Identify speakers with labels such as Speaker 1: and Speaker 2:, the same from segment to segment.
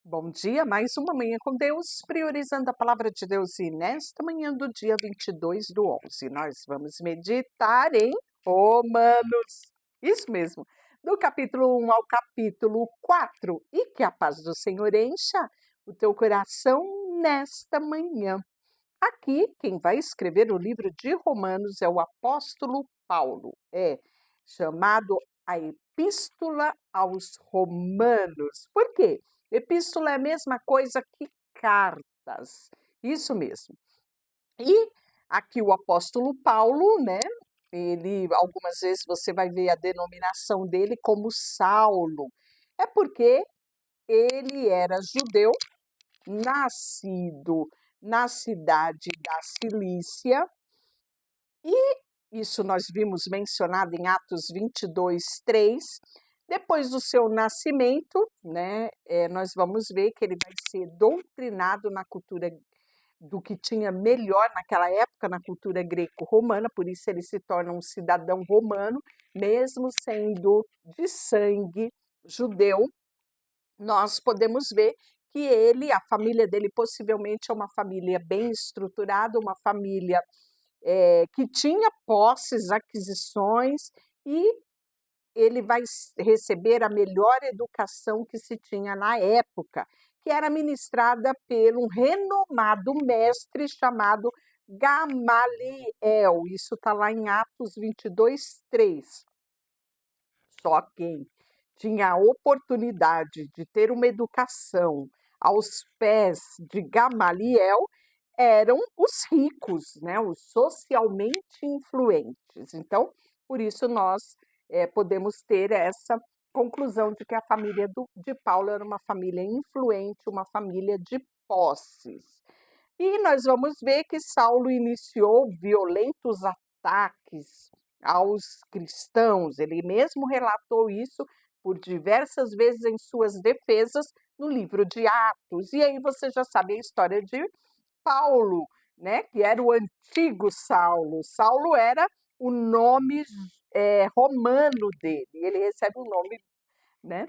Speaker 1: Bom dia, mais uma manhã com Deus, priorizando a palavra de Deus. E nesta manhã do dia 22/11, nós vamos meditar em Romanos. Isso mesmo, do capítulo 1 ao capítulo 4. E que a paz do Senhor encha o teu coração nesta manhã. Aqui, quem vai escrever o livro de Romanos é o apóstolo Paulo. É chamado a Epístola aos Romanos. Por quê? Epístola é a mesma coisa que cartas. Isso mesmo. E aqui o apóstolo Paulo, né? Ele, algumas vezes você vai ver a denominação dele como Saulo. É porque ele era judeu, nascido na cidade da Cilícia, e isso nós vimos mencionado em Atos 22:3. Depois do seu nascimento, né, nós vamos ver que ele vai ser doutrinado na cultura do que tinha melhor naquela época, na cultura greco-romana, por isso ele se torna um cidadão romano, mesmo sendo de sangue judeu. Nós podemos ver que ele, a família dele possivelmente é uma família bem estruturada, uma família que tinha posses, aquisições, e ele vai receber a melhor educação que se tinha na época, que era ministrada por um renomado mestre chamado Gamaliel. Isso está lá em Atos 22:3. Só quem tinha a oportunidade de ter uma educação aos pés de Gamaliel eram os ricos, né, os socialmente influentes. Então, por isso nós podemos ter essa conclusão de que a família de Paulo era uma família influente, uma família de posses. E nós vamos ver que Saulo iniciou violentos ataques aos cristãos. Ele mesmo relatou isso por diversas vezes em suas defesas no livro de Atos. E aí você já sabe a história de Paulo, né, que era o antigo Saulo. Saulo era o nome romano dele. Ele recebe o nome, né,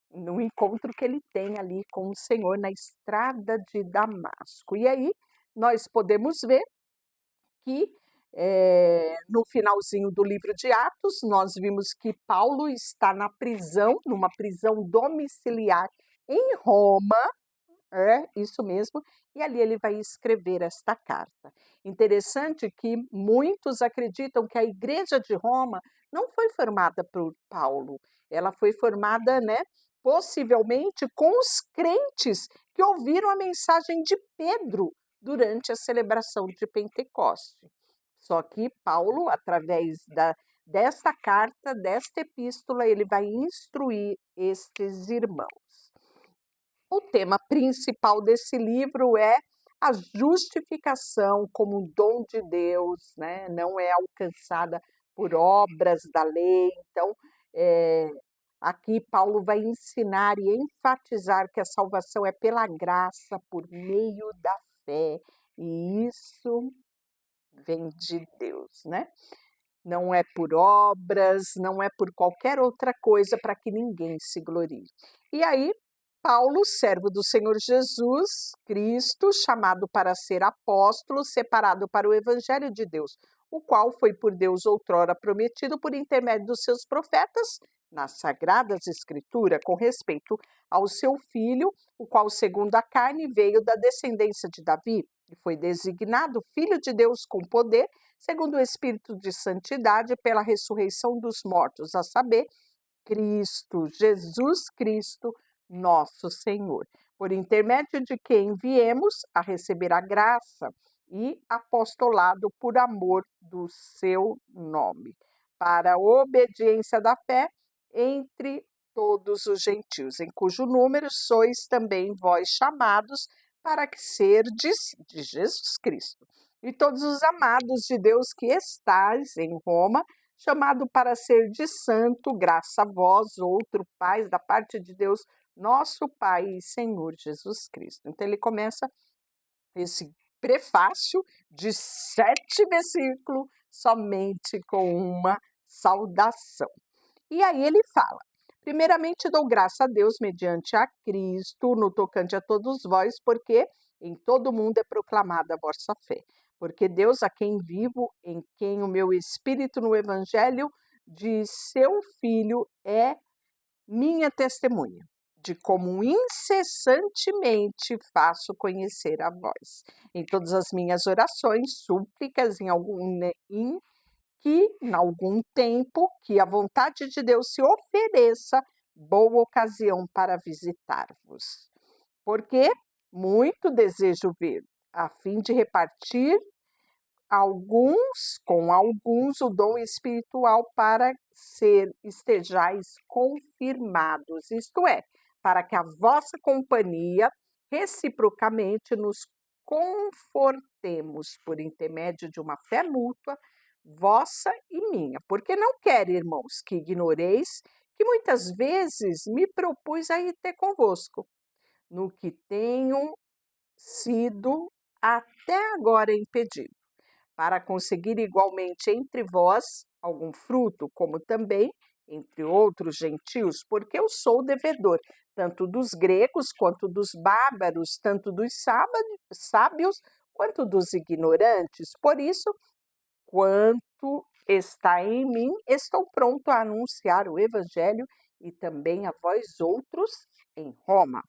Speaker 1: no encontro que ele tem ali com o Senhor na estrada de Damasco. E aí nós podemos ver que no finalzinho do livro de Atos, nós vimos que Paulo está na prisão, numa prisão domiciliar em Roma, é, isso mesmo, e ali ele vai escrever esta carta. Interessante que muitos acreditam que a igreja de Roma não foi formada por Paulo, ela foi formada, né, possivelmente com os crentes que ouviram a mensagem de Pedro durante a celebração de Pentecoste. Só que Paulo, através desta carta, desta epístola, ele vai instruir estes irmãos. O tema principal desse livro é a justificação como um dom de Deus, né? Não é alcançada por obras da lei. Então, aqui Paulo vai ensinar e enfatizar que a salvação é pela graça, por meio da fé, e isso vem de Deus, né? Não é por obras, não é por qualquer outra coisa para que ninguém se glorie. E aí, Paulo, servo do Senhor Jesus Cristo, chamado para ser apóstolo, separado para o evangelho de Deus, o qual foi por Deus outrora prometido por intermédio dos seus profetas nas sagradas escrituras, com respeito ao seu filho, o qual, segundo a carne, veio da descendência de Davi, e foi designado filho de Deus com poder, segundo o Espírito de santidade, pela ressurreição dos mortos, a saber, Cristo, Jesus Cristo, nosso Senhor, por intermédio de quem viemos a receber a graça e apostolado por amor do seu nome, para a obediência da fé entre todos os gentios, em cujo número sois também vós chamados, para que serdes de Jesus Cristo. E todos os amados de Deus que estais em Roma, chamado para ser de santo, graça a vós, outro Pai, da parte de Deus, nosso Pai e Senhor Jesus Cristo. Então ele começa esse prefácio de 7 versículos somente com uma saudação. E aí ele fala: Primeiramente, dou graça a Deus mediante a Cristo, no tocante a todos vós, porque em todo o mundo é proclamada a vossa fé. Porque Deus, a quem vivo, em quem o meu espírito no Evangelho de seu Filho é minha testemunha, de como incessantemente faço conhecer a vós, em todas as minhas orações, súplicas, em algum tempo, que a vontade de Deus se ofereça boa ocasião para visitar-vos. Porque muito desejo ver, a fim de repartir com alguns o dom espiritual para estejais confirmados, isto é, para que a vossa companhia reciprocamente nos confortemos por intermédio de uma fé mútua, vossa e minha. Porque não quero, irmãos, que ignoreis que muitas vezes me propus a ir ter convosco, no que tenho sido até agora impedido, para conseguir igualmente entre vós algum fruto, como também entre outros gentios, porque eu sou devedor, tanto dos gregos quanto dos bárbaros, tanto dos sábios quanto dos ignorantes. Por isso, quanto está em mim, estou pronto a anunciar o evangelho e também a vós outros em Roma.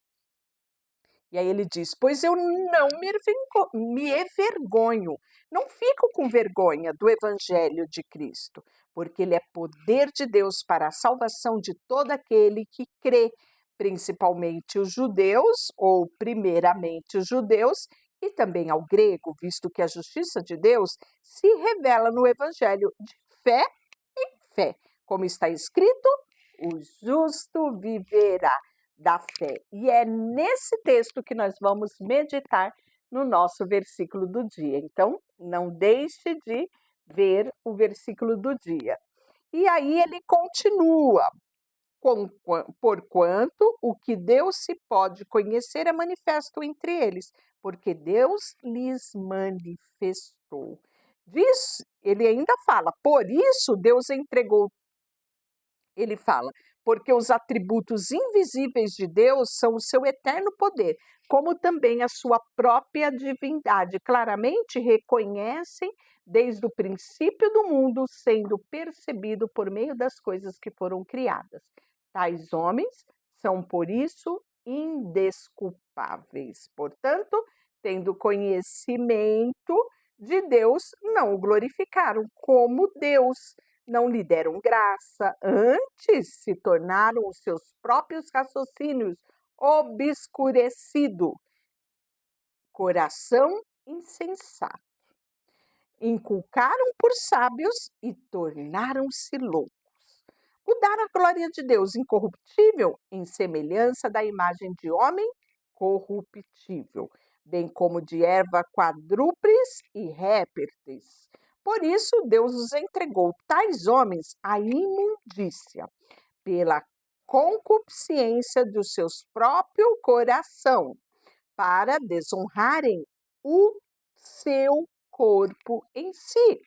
Speaker 1: E aí ele diz: pois eu não me envergonho, não fico com vergonha do Evangelho de Cristo, porque ele é poder de Deus para a salvação de todo aquele que crê, principalmente os judeus, ou primeiramente os judeus, e também ao grego, visto que a justiça de Deus se revela no Evangelho de fé em fé, como está escrito: o justo viverá da fé. E é nesse texto que nós vamos meditar no nosso versículo do dia. Então, não deixe de ver o versículo do dia. E aí ele continua: porquanto o que Deus se pode conhecer é manifesto entre eles, porque Deus lhes manifestou. Ele ainda fala: por isso Deus entregou. Ele fala: porque os atributos invisíveis de Deus são o seu eterno poder, como também a sua própria divindade, claramente reconhecem desde o princípio do mundo, sendo percebido por meio das coisas que foram criadas. Tais homens são, por isso, indesculpáveis. Portanto, tendo conhecimento de Deus, não o glorificaram como Deus, não lhe deram graça, antes se tornaram os seus próprios raciocínios obscurecido, coração insensato. Inculcaram por sábios e tornaram-se loucos. Mudaram a glória de Deus incorruptível em semelhança da imagem de homem corruptível, bem como de erva quadrúpedes e répteis. Por isso, Deus os entregou tais homens à imundícia, pela concupiscência do seu próprio coração, para desonrarem o seu corpo em si,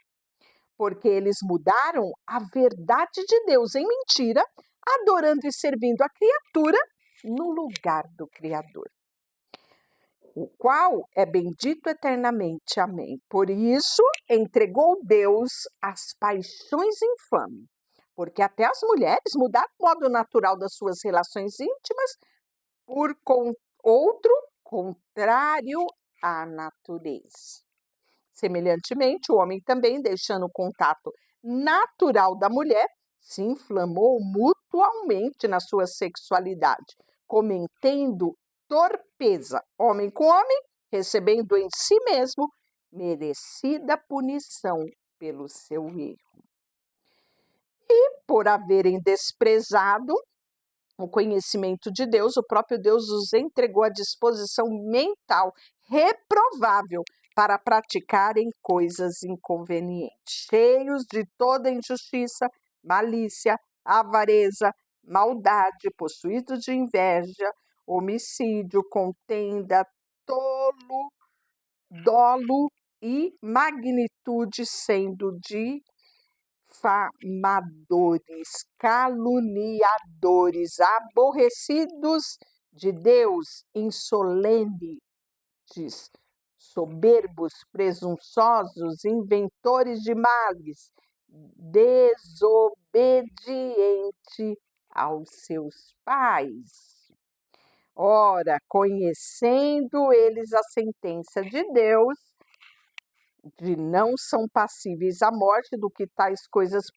Speaker 1: porque eles mudaram a verdade de Deus em mentira, adorando e servindo a criatura no lugar do Criador, o qual é bendito eternamente. Amém. Por isso, entregou Deus às paixões infames, porque até as mulheres mudaram o modo natural das suas relações íntimas por outro contrário à natureza. Semelhantemente, o homem também, deixando o contato natural da mulher, se inflamou mutualmente na sua sexualidade, cometendo torpeza, homem com homem, recebendo em si mesmo merecida punição pelo seu erro. E por haverem desprezado o conhecimento de Deus, o próprio Deus os entregou à disposição mental reprovável para praticarem coisas inconvenientes, cheios de toda injustiça, malícia, avareza, maldade, possuídos de inveja, homicídio, contenda, dolo e magnitude, sendo de difamadores, caluniadores, aborrecidos de Deus, insolentes, soberbos, presunçosos, inventores de males, desobediente aos seus pais. Ora, conhecendo eles a sentença de Deus, de não são passíveis à morte, do que tais coisas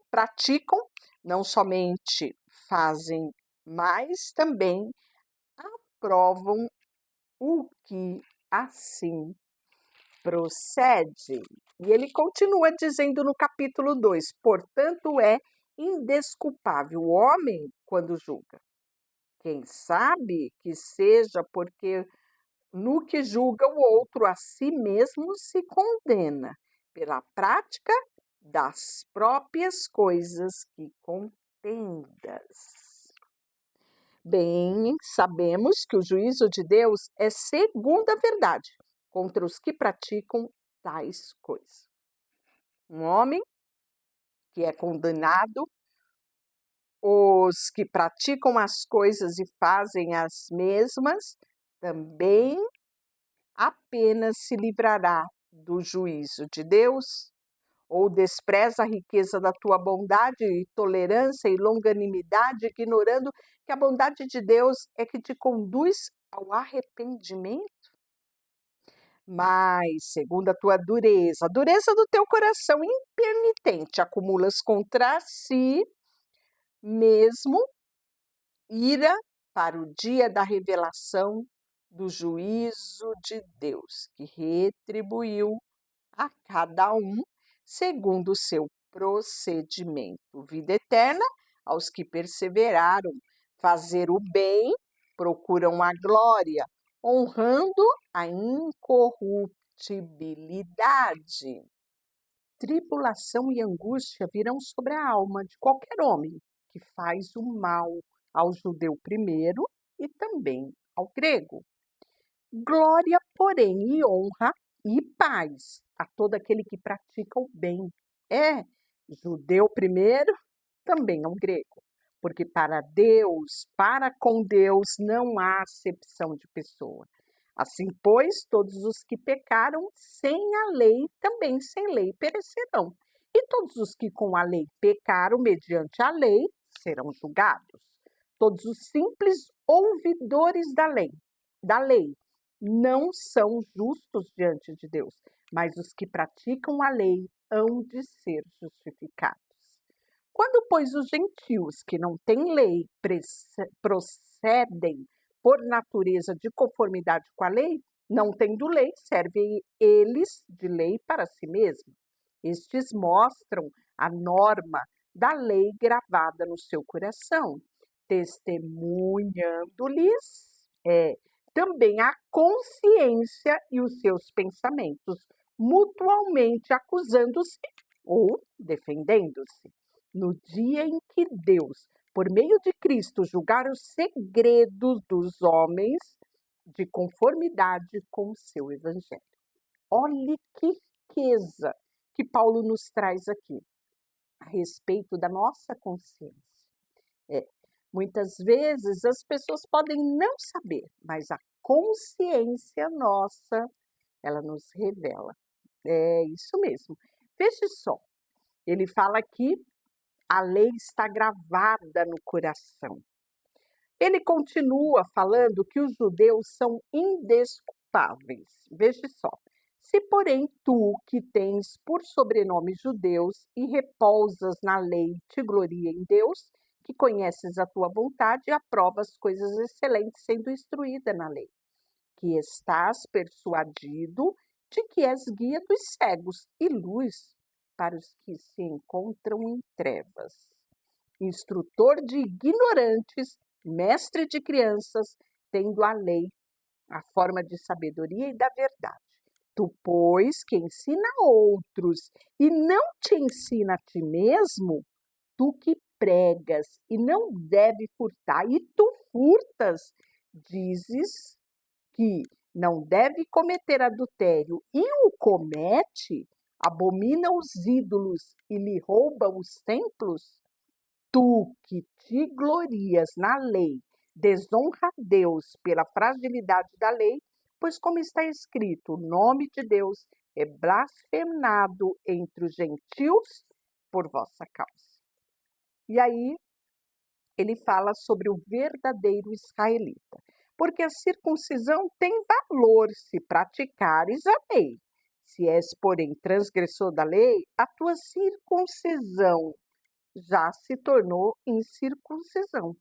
Speaker 1: praticam, não somente fazem, mas também aprovam o que assim procede. E ele continua dizendo no capítulo 2: portanto, é indesculpável o homem quando julga. Quem sabe que seja porque no que julga o outro, a si mesmo se condena pela prática das próprias coisas que contendas. Bem, sabemos que o juízo de Deus é segundo a verdade contra os que praticam tais coisas. Um homem que é condenado, os que praticam as coisas e fazem as mesmas, também apenas se livrará do juízo de Deus, ou despreza a riqueza da tua bondade e tolerância e longanimidade, ignorando que a bondade de Deus é que te conduz ao arrependimento? Mas, segundo a tua dureza, a dureza do teu coração impenitente, acumulas contra si mesmo ira para o dia da revelação do juízo de Deus, que retribuiu a cada um segundo o seu procedimento. Vida eterna aos que perseveraram, fazer o bem, procuram a glória, honrando a incorruptibilidade. Tribulação e angústia virão sobre a alma de qualquer homem que faz o mal ao judeu primeiro e também ao grego. Glória, porém, e honra e paz a todo aquele que pratica o bem. É judeu primeiro, também ao grego. Porque para Deus, para com Deus, não há acepção de pessoa. Assim, pois, todos os que pecaram sem a lei, também sem lei perecerão. E todos os que com a lei pecaram mediante a lei, serão julgados. Todos os simples ouvidores da lei, não são justos diante de Deus, mas os que praticam a lei hão de ser justificados. Quando, pois, os gentios que não têm lei procedem por natureza de conformidade com a lei, não tendo lei, servem eles de lei para si mesmos. Estes mostram a norma da lei gravada no seu coração, testemunhando-lhes também a consciência e os seus pensamentos, mutualmente acusando-se ou defendendo-se. No dia em que Deus, por meio de Cristo, julgar os segredos dos homens de conformidade com o seu evangelho. Olhe que riqueza que Paulo nos traz aqui a respeito da nossa consciência. Muitas vezes as pessoas podem não saber, mas a consciência nossa, ela nos revela. É isso mesmo. Veja só, ele fala aqui, a lei está gravada no coração. Ele continua falando que os judeus são indesculpáveis. Veja só. Se, porém, tu, que tens por sobrenome judeus e repousas na lei, te gloria em Deus, que conheces a tua vontade e aprovas coisas excelentes, sendo instruída na lei, que estás persuadido de que és guia dos cegos e luz para os que se encontram em trevas, instrutor de ignorantes, mestre de crianças, tendo a lei, a forma de sabedoria e da verdade. Tu, pois, que ensina a outros e não te ensina a ti mesmo, tu que pregas e não deve furtar, e tu furtas, dizes que não deve cometer adultério e o comete, abomina os ídolos e lhe rouba os templos? Tu que te glorias na lei, desonra a Deus pela fragilidade da lei, pois como está escrito, o nome de Deus é blasfemado entre os gentios por vossa causa. E aí ele fala sobre o verdadeiro israelita, porque a circuncisão tem valor se praticares a lei. Se és, porém, transgressor da lei, a tua circuncisão já se tornou incircuncisão.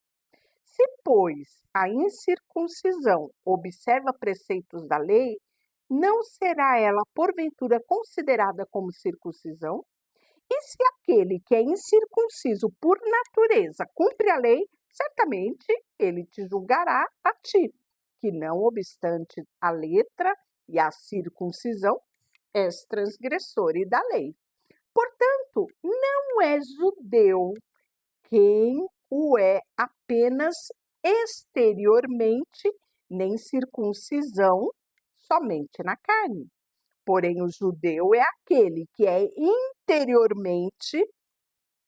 Speaker 1: Se, pois, a incircuncisão observa preceitos da lei, não será ela, porventura, considerada como circuncisão? E se aquele que é incircunciso por natureza cumpre a lei, certamente ele te julgará a ti, que não obstante a letra e a circuncisão, és transgressor e da lei. Portanto, não é judeu quem o é apenas exteriormente, nem circuncisão somente na carne. Porém, o judeu é aquele que é interiormente,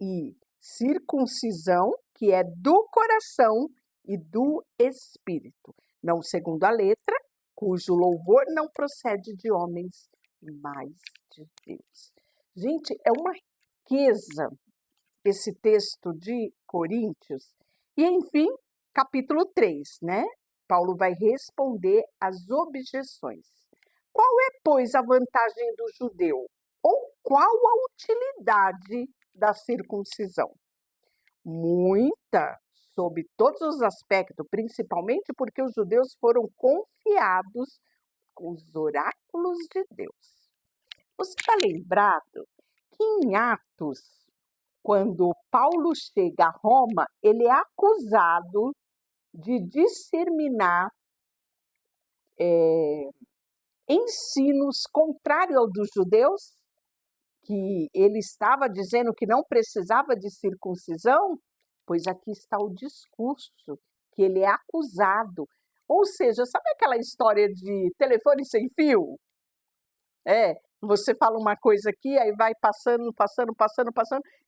Speaker 1: e circuncisão, que é do coração e do espírito, não segundo a letra, cujo louvor não procede de homens, mas de Deus. Gente, é uma riqueza esse texto de Coríntios. E, enfim, capítulo 3, né? Paulo vai responder às objeções. Qual é, pois, a vantagem do judeu? Ou qual a utilidade da circuncisão? Muita, sob todos os aspectos, principalmente porque os judeus foram confiados com os oráculos de Deus. Você está lembrado que em Atos, quando Paulo chega a Roma, ele é acusado de disseminar ensinos contrários ao dos judeus, que ele estava dizendo que não precisava de circuncisão, pois aqui está o discurso que ele é acusado. Ou seja, sabe aquela história de telefone sem fio? Você fala uma coisa aqui, aí vai passando,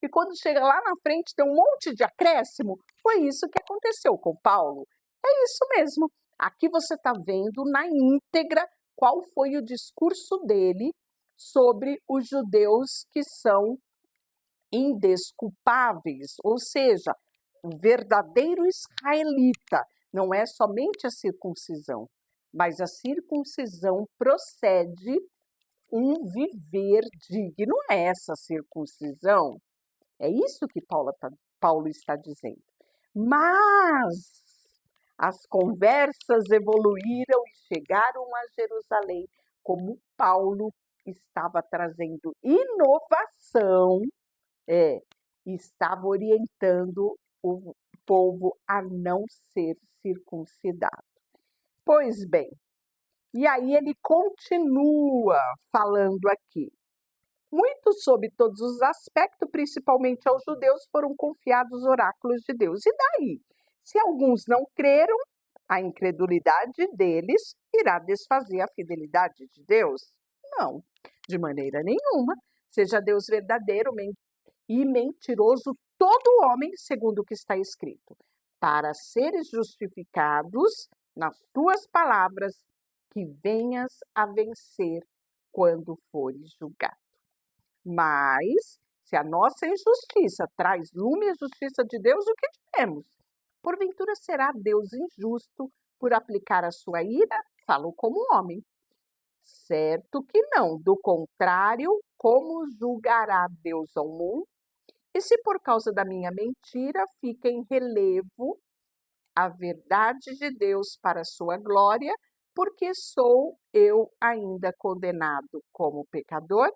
Speaker 1: e quando chega lá na frente tem um monte de acréscimo. Foi isso que aconteceu com Paulo. É isso mesmo. Aqui você está vendo na íntegra qual foi o discurso dele sobre os judeus que são indesculpáveis, ou seja, o verdadeiro israelita não é somente a circuncisão, mas a circuncisão procede um viver digno a essa circuncisão. É isso que Paulo está dizendo. Mas as conversas evoluíram e chegaram a Jerusalém, como Paulo estava trazendo inovação, estava orientando o povo a não ser circuncidado. Pois bem, e aí ele continua falando aqui. Muito sob todos os aspectos, principalmente aos judeus, foram confiados os oráculos de Deus. E daí? Se alguns não creram, a incredulidade deles irá desfazer a fidelidade de Deus? Não, de maneira nenhuma. Seja Deus verdadeiro e mentiroso todo homem, segundo o que está escrito, para seres justificados nas tuas palavras, que venhas a vencer quando fores julgado. Mas, se a nossa injustiça traz lume à justiça de Deus, o que diremos? Porventura será Deus injusto por aplicar a sua ira? Falou como homem. Certo que não, do contrário, como julgará Deus ao mundo? E se por causa da minha mentira fica em relevo a verdade de Deus para a sua glória, porque sou eu ainda condenado como pecador?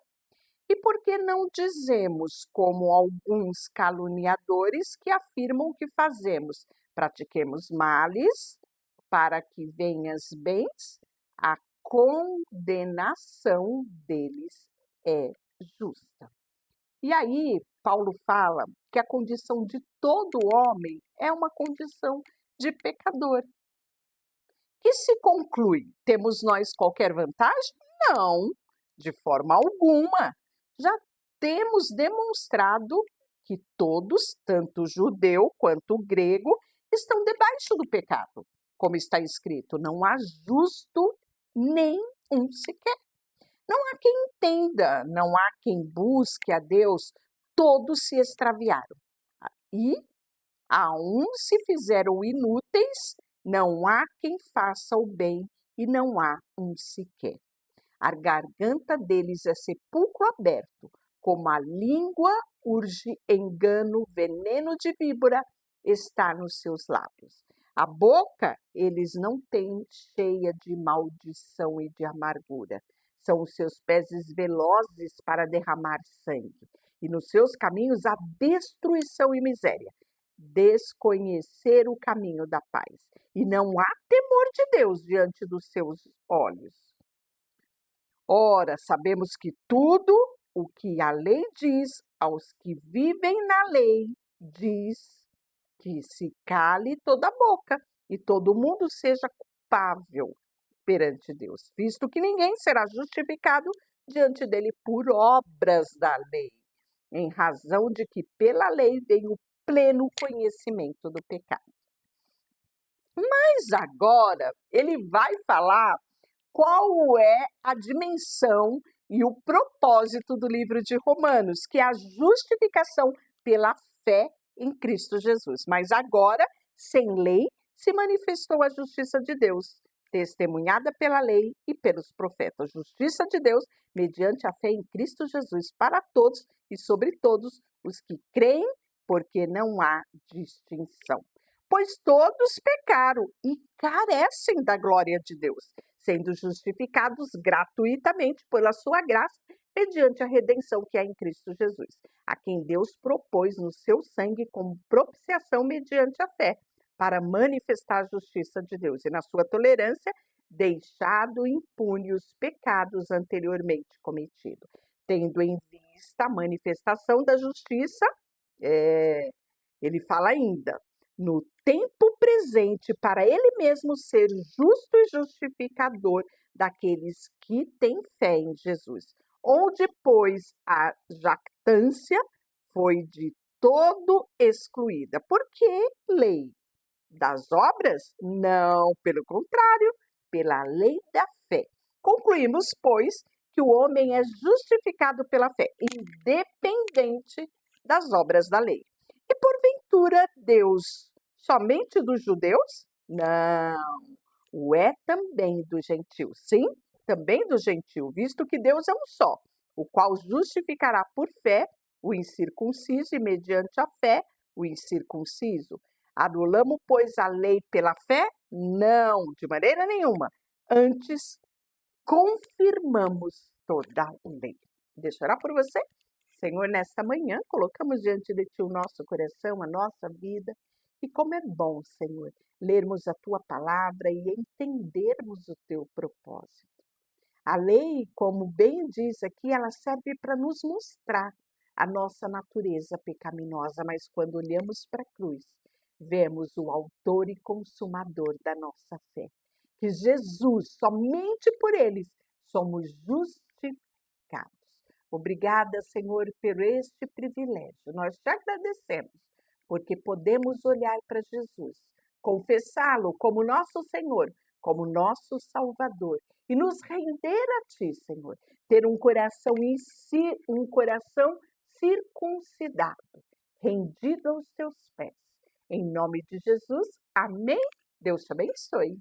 Speaker 1: E por que não dizemos, como alguns caluniadores que afirmam que fazemos, pratiquemos males para que venhas bens? A condenação deles é justa. E aí, Paulo fala que a condição de todo homem é uma condição de pecador. Que se conclui, temos nós qualquer vantagem? Não, de forma alguma. já temos demonstrado que todos, tanto judeu quanto grego, estão debaixo do pecado. Como está escrito, não há justo nem um sequer. Não há quem entenda, não há quem busque a Deus, todos se extraviaram. E a uns se fizeram inúteis, não há quem faça o bem e não há um sequer. A garganta deles é sepulcro aberto, como a língua urge engano, veneno de víbora está nos seus lábios. A boca eles não têm cheia de maldição e de amargura. São os seus pés velozes para derramar sangue, e nos seus caminhos há destruição e miséria. Desconhecer o caminho da paz, e não há temor de Deus diante dos seus olhos. Ora, sabemos que tudo o que a lei diz aos que vivem na lei, diz que se cale toda a boca e todo mundo seja culpável perante Deus, visto que ninguém será justificado diante dele por obras da lei, em razão de que pela lei vem o pleno conhecimento do pecado. Mas agora ele vai falar qual é a dimensão e o propósito do livro de Romanos, que é a justificação pela fé em Cristo Jesus. Mas agora, sem lei, se manifestou a justiça de Deus, testemunhada pela lei e pelos profetas. Justiça de Deus mediante a fé em Cristo Jesus para todos e sobre todos os que creem, porque não há distinção. Pois todos pecaram e carecem da glória de Deus, sendo justificados gratuitamente pela sua graça, mediante a redenção que há em Cristo Jesus, a quem Deus propôs no seu sangue como propiciação mediante a fé, para manifestar a justiça de Deus, e na sua tolerância, deixado impune os pecados anteriormente cometidos, tendo em vista a manifestação da justiça, ele fala ainda, no tempo presente, para ele mesmo ser justo e justificador daqueles que têm fé em Jesus, onde, pois, a jactância foi de todo excluída. Por que lei? Das obras? Não, pelo contrário, pela lei da fé. Concluímos, pois, que o homem é justificado pela fé, independente das obras da lei. E porventura Deus somente dos judeus? Não, o é também do gentio. Sim, também do gentio, visto que Deus é um só, o qual justificará por fé o incircunciso e mediante a fé o incircunciso. Anulamos, pois, a lei pela fé? Não, de maneira nenhuma. Antes, confirmamos toda a lei. Deixa eu orar por você. Senhor, nesta manhã, colocamos diante de Ti o nosso coração, a nossa vida. E como é bom, Senhor, lermos a Tua palavra e entendermos o Teu propósito. A lei, como bem diz aqui, ela serve para nos mostrar a nossa natureza pecaminosa, mas quando olhamos para a cruz, vemos o autor e consumador da nossa fé. Que Jesus, somente por eles, somos justificados. Obrigada, Senhor, por este privilégio. Nós te agradecemos, porque podemos olhar para Jesus, confessá-lo como nosso Senhor, como nosso Salvador, e nos render a Ti, Senhor. Ter um coração circuncidado, rendido aos Teus pés. Em nome de Jesus, amém. Deus te abençoe.